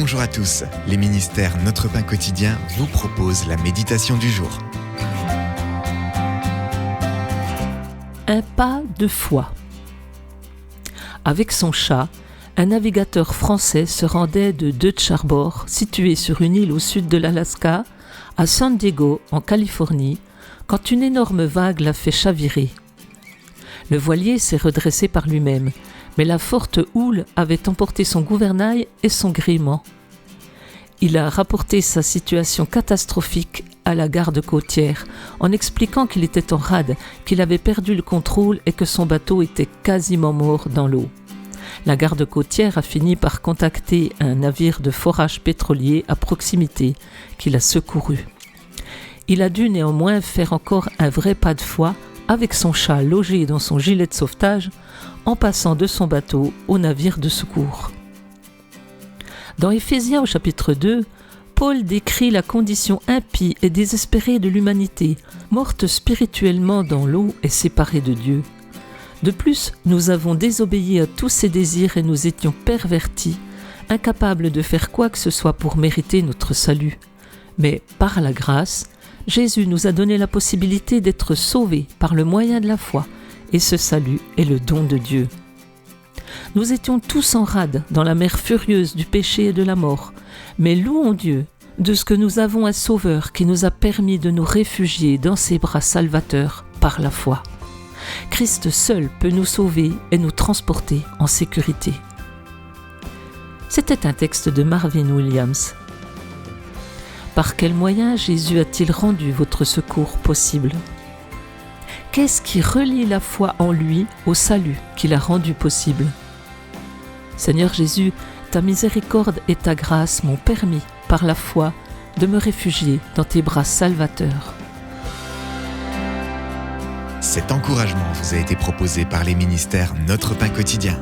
Bonjour à tous, les ministères Notre Pain Quotidien vous proposent la méditation du jour. Un pas de foi. Avec son chat, un navigateur français se rendait de Dutch Harbor, situé sur une île au sud de l'Alaska, à San Diego, en Californie, quand une énorme vague l'a fait chavirer. Le voilier s'est redressé par lui-même, mais la forte houle avait emporté son gouvernail et son gréement. Il a rapporté sa situation catastrophique à la garde côtière, en expliquant qu'il était en rade, qu'il avait perdu le contrôle et que son bateau était quasiment mort dans l'eau. La garde côtière a fini par contacter un navire de forage pétrolier à proximité, qui l'a secouru. Il a dû néanmoins faire encore un vrai pas de foi, avec son chat logé dans son gilet de sauvetage, en passant de son bateau au navire de secours. Dans Éphésiens au chapitre 2, Paul décrit la condition impie et désespérée de l'humanité, morte spirituellement dans l'eau et séparée de Dieu. De plus, nous avons désobéi à tous ses désirs et nous étions pervertis, incapables de faire quoi que ce soit pour mériter notre salut. Mais par la grâce, Jésus nous a donné la possibilité d'être sauvés par le moyen de la foi, et ce salut est le don de Dieu. Nous étions tous en rade dans la mer furieuse du péché et de la mort, mais louons Dieu de ce que nous avons un Sauveur qui nous a permis de nous réfugier dans ses bras salvateurs par la foi. Christ seul peut nous sauver et nous transporter en sécurité. C'était un texte de Marvin Williams. Par quel moyen Jésus a-t-il rendu votre secours possible ? Qu'est-ce qui relie la foi en lui au salut qu'il a rendu possible ? Seigneur Jésus, ta miséricorde et ta grâce m'ont permis, par la foi, de me réfugier dans tes bras salvateurs. Cet encouragement vous a été proposé par les ministères Notre Pain Quotidien.